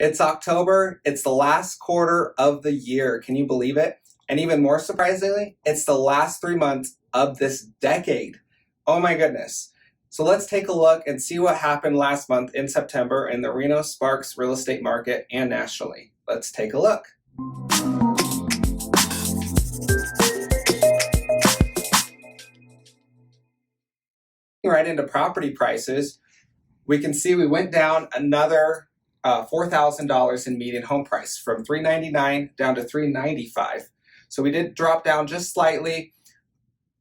It's October. It's the last quarter of the year. Can you believe it? And even more surprisingly, it's the last 3 months of this decade. Oh my goodness. So let's take a look and see what happened last month in September in the Reno Sparks real estate market and nationally. Let's take a look. Right into property prices, we can see we went down another $4,000 in median home price from $399 down to $395. So we did drop down just slightly.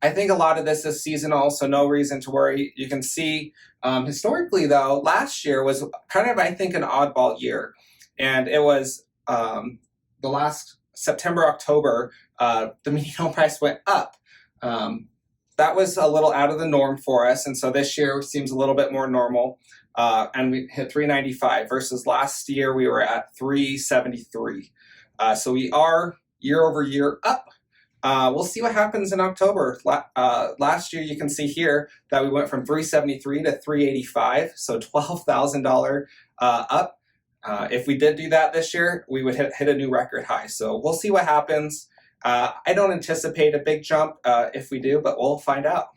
I think a lot of this is seasonal, so no reason to worry. You can see historically, though, last year was kind of, I think, an oddball year. And it was the last September, October, the median home price went up. That was a little out of the norm for us. And so this year seems a little bit more normal. And we hit 395 versus last year we were at 373. So we are year over year up. We'll see what happens in October. Last year, you can see here that we went from 373 to 385, so $12,000 up. If we did do that this year, we would hit a new record high. So we'll see what happens. I don't anticipate a big jump if we do, but we'll find out.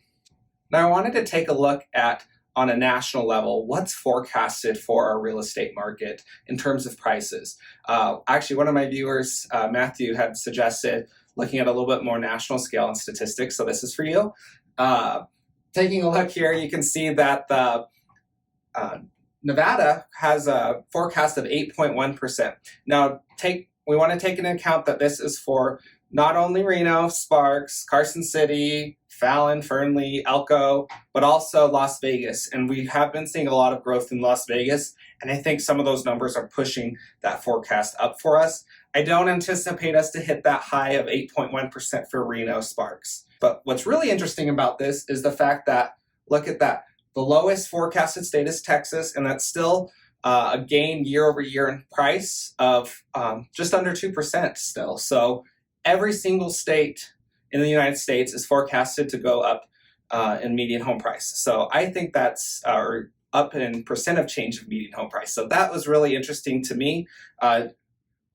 Now, I wanted to take a look at, on a national level, what's forecasted for our real estate market in terms of prices. Actually, one of my viewers, Matthew, had suggested looking at a little bit more national scale and statistics, so this is for you. Taking a look here, you can see that the Nevada has a forecast of 8.1%. Now, we want to take into account that this is for not only Reno, Sparks, Carson City, Fallon, Fernley, Elko, but also Las Vegas. And we have been seeing a lot of growth in Las Vegas, and I think some of those numbers are pushing that forecast up for us. I don't anticipate us to hit that high of 8.1% for Reno Sparks. But what's really interesting about this is the fact that, look at that, the lowest forecasted state is Texas, and that's still a gain year over year in price of just under 2% still. So every single state in the United States is forecasted to go up in median home price. So I think that's up in percent of change of median home price. So that was really interesting to me. On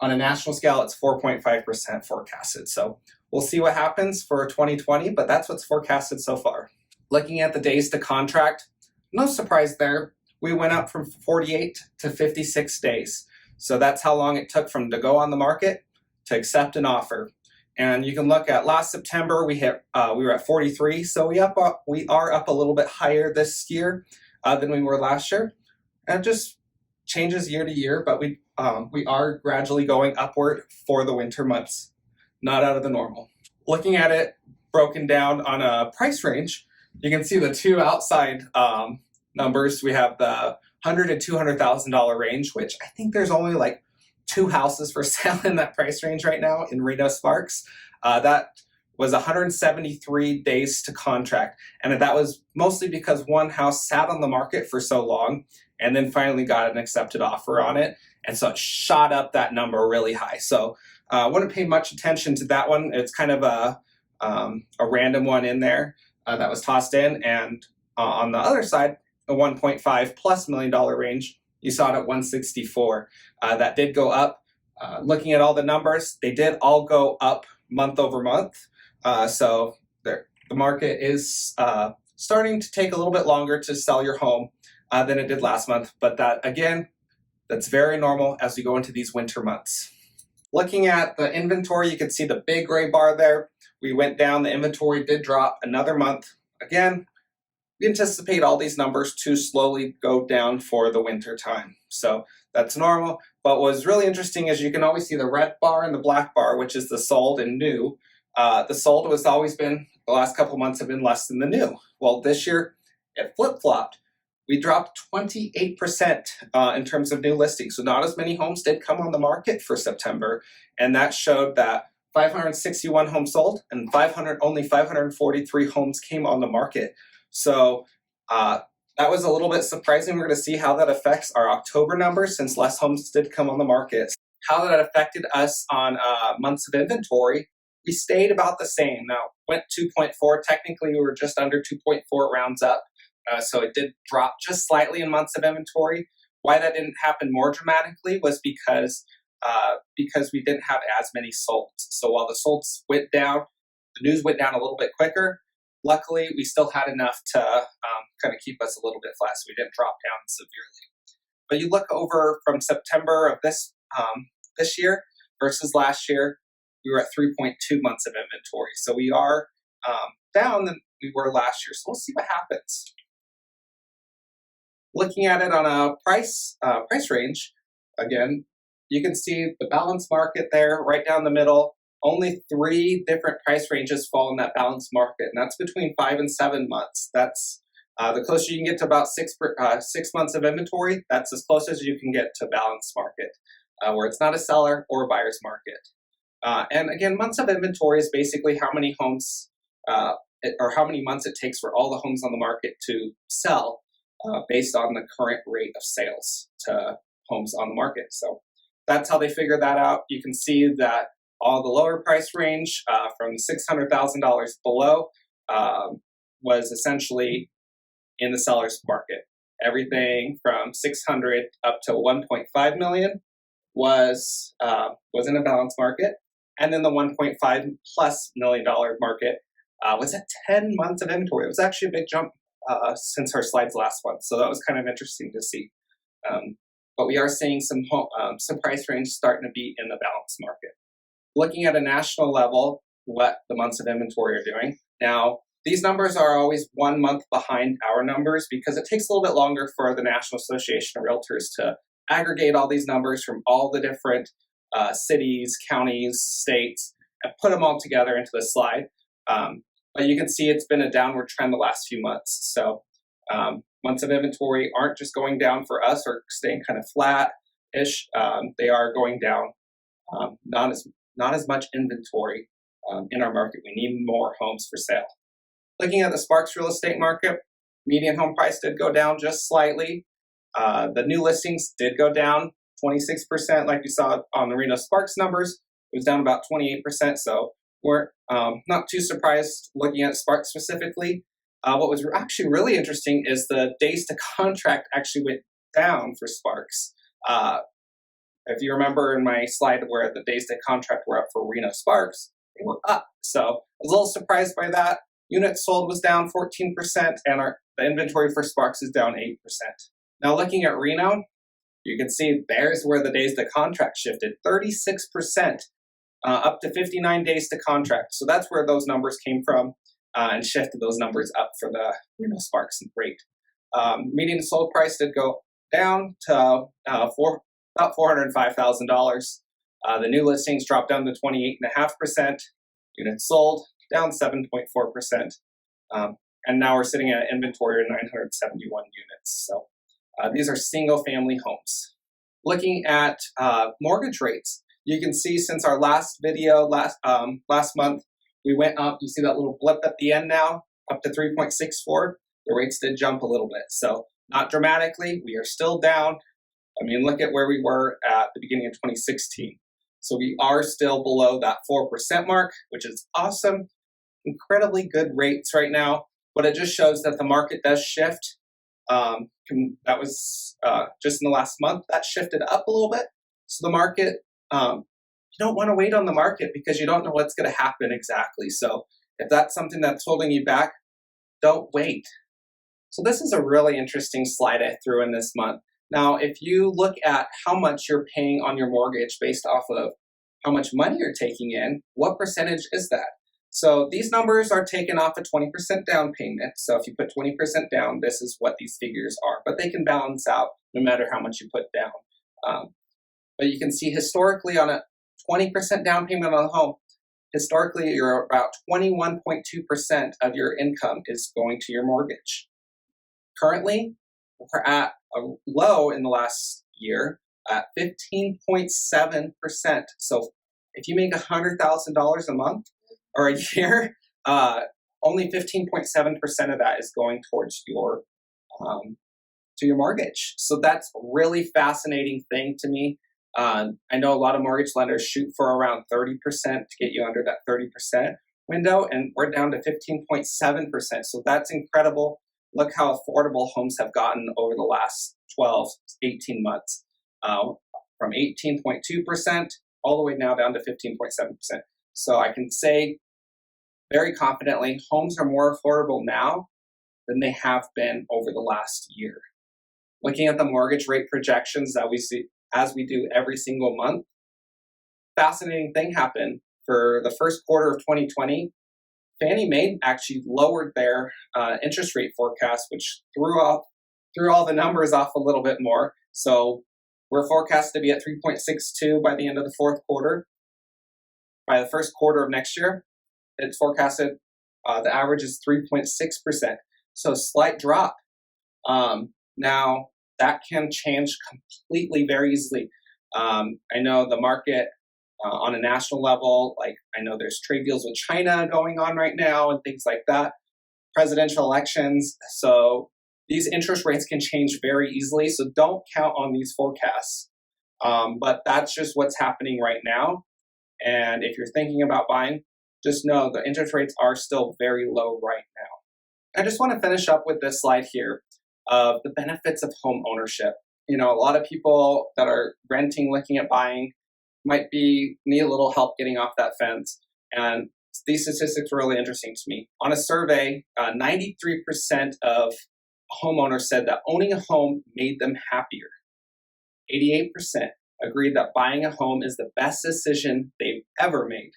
a national scale, it's 4.5% forecasted. So we'll see what happens for 2020, but that's what's forecasted so far. Looking at the days to contract, no surprise there. We went up from 48 to 56 days. So that's how long it took from to go on the market to accept an offer. And you can look at last September, we were at 43. So we are up a little bit higher this year than we were last year. And it just changes year to year, but we are gradually going upward for the winter months, not out of the normal. Looking at it broken down on a price range, you can see the two outside numbers. We have the $100,000 to $200,000 range, which I think there's only like 2 houses for sale in that price range right now in Reno Sparks. That was 173 days to contract. And that was mostly because one house sat on the market for so long and then finally got an accepted offer on it. And so it shot up that number really high. So I wouldn't pay much attention to that one. It's kind of a random one in there that was tossed in. And on the other side, a 1.5 plus $1 million range, you saw it at 164. That did go up. Looking at all the numbers, they did all go up month over month. So the market is starting to take a little bit longer to sell your home than it did last month. But that, again, that's very normal as we go into these winter months. Looking at the inventory, you can see the big gray bar there. We went down, the inventory did drop another month. Again, we anticipate all these numbers to slowly go down for the winter time. So that's normal. But what was really interesting is you can always see the red bar and the black bar, which is the sold and new. The sold has always been, the last couple months have been less than the new. Well, this year it flip-flopped. We dropped 28% in terms of new listings. So not as many homes did come on the market for September. And that showed that 561 homes sold and only 543 homes came on the market. So that was a little bit surprising. We're going to see how that affects our October numbers since less homes did come on the market. How that affected us on months of inventory, we stayed about the same. Now, went 2.4. Technically, we were just under 2.4 rounds up. So it did drop just slightly in months of inventory. Why that didn't happen more dramatically was because we didn't have as many solds. So while the solds went down, the news went down a little bit quicker. Luckily, we still had enough to kind of keep us a little bit flat, so we didn't drop down severely. But you look over from September of this year versus last year, we were at 3.2 months of inventory. So we are down than we were last year. So we'll see what happens. Looking at it on a price range, again, you can see the balanced market there, right down the middle. Only 3 different price ranges fall in that balanced market, and that's between 5 and 7 months. That's the closer you can get to about 6 months of inventory. That's as close as you can get to balanced market, where it's not a seller or a buyer's market. And again, months of inventory is basically how many homes or how many months it takes for all the homes on the market to sell based on the current rate of sales to homes on the market. So that's how they figure that out. You can see that all the lower price range from $600,000 below was essentially in the seller's market. Everything from 600 up to 1.5 million was in a balanced market, and then the 1.5 plus million dollar market was at 10 months of inventory. It was actually a big jump since our slides last month, so that was kind of interesting to see. But we are seeing some price range starting to be in the balanced market. Looking at a national level, what the months of inventory are doing. Now, these numbers are always 1 month behind our numbers because it takes a little bit longer for the National Association of Realtors to aggregate all these numbers from all the different cities, counties, states, and put them all together into the slide. But you can see it's been a downward trend the last few months. So months of inventory aren't just going down for us or staying kind of flat-ish. They are going down. Not as much inventory in our market. We need more homes for sale. Looking at the Sparks real estate market, median home price did go down just slightly. The new listings did go down 26%, like you saw on the Reno Sparks numbers. It was down about 28%, so we're not too surprised looking at Sparks specifically. What was actually really interesting is the days to contract actually went down for Sparks. If you remember in my slide where the days to contract were up for Reno Sparks, they were up. So I was a little surprised by that. Units sold was down 14%, and the inventory for Sparks is down 8%. Now looking at Reno, you can see there's where the days to contract shifted, 36%, up to 59 days to contract. So that's where those numbers came from and shifted those numbers up for the Reno Sparks rate. Median sold price did go down to about $405,000. The new listings dropped down to 28.5%. Units sold down 7.4%. And now we're sitting at inventory of 971 units. So these are single family homes. Looking at mortgage rates, you can see since our last video last month, we went up. You see that little blip at the end now, up to 3.64. The rates did jump a little bit. So not dramatically. We are still down. I mean, look at where we were at the beginning of 2016. So we are still below that 4% mark, which is awesome. Incredibly good rates right now, but it just shows that the market does shift. That was just in the last month, that shifted up a little bit. So the market, you don't want to wait on the market because you don't know what's going to happen exactly. So if that's something that's holding you back, don't wait. So this is a really interesting slide I threw in this month. Now, if you look at how much you're paying on your mortgage based off of how much money you're taking in, what percentage is that? So these numbers are taken off a 20% down payment. So if you put 20% down, this is what these figures are. But they can balance out no matter how much you put down. But you can see historically on a 20% down payment on a home, historically you're about 21.2% of your income is going to your mortgage. Currently, we're at a low in the last year at 15.7%. So if you make $100,000 a month or a year, only 15.7% of that is going towards your mortgage. So that's a really fascinating thing to me. I know a lot of mortgage lenders shoot for around 30% to get you under that 30% window, and we're down to 15.7%. So that's incredible. Look how affordable homes have gotten over the last 12, 18 months, from 18.2% all the way now down to 15.7%. So I can say very confidently, homes are more affordable now than they have been over the last year. Looking at the mortgage rate projections that we see as we do every single month, fascinating thing happened. For the first quarter of 2020, Fannie Mae actually lowered their interest rate forecast, which threw all the numbers off a little bit more. So we're forecast to be at 3.62 by the end of the fourth quarter. By the first quarter of next year, it's forecasted the average is 3.6%. So slight drop. Now that can change completely very easily. I know the market on a national level, like I know there's trade deals with China going on right now and things like that, presidential elections. So these interest rates can change very easily. So don't count on these forecasts. But that's just what's happening right now. And if you're thinking about buying, just know the interest rates are still very low right now. I just want to finish up with this slide here of the benefits of home ownership. You know, a lot of people that are renting, looking at buying, might need a little help getting off that fence. And these statistics were really interesting to me. On a survey, 93% of homeowners said that owning a home made them happier. 88% agreed that buying a home is the best decision they've ever made.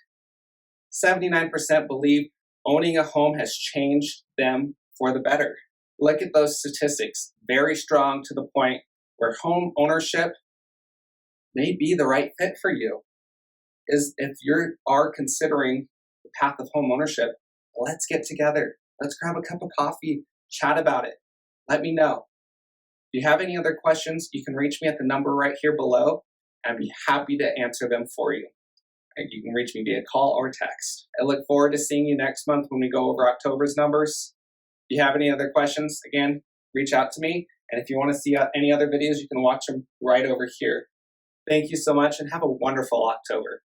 79% believe owning a home has changed them for the better. Look at those statistics, very strong to the point where home ownership may be the right fit for you. If you are considering the path of home ownership, let's get together. Let's grab a cup of coffee, chat about it. Let me know. If you have any other questions, you can reach me at the number right here below. I'd be happy to answer them for you. You can reach me via call or text. I look forward to seeing you next month when we go over October's numbers. If you have any other questions, again, reach out to me. And if you want to see any other videos, you can watch them right over here. Thank you so much and have a wonderful October.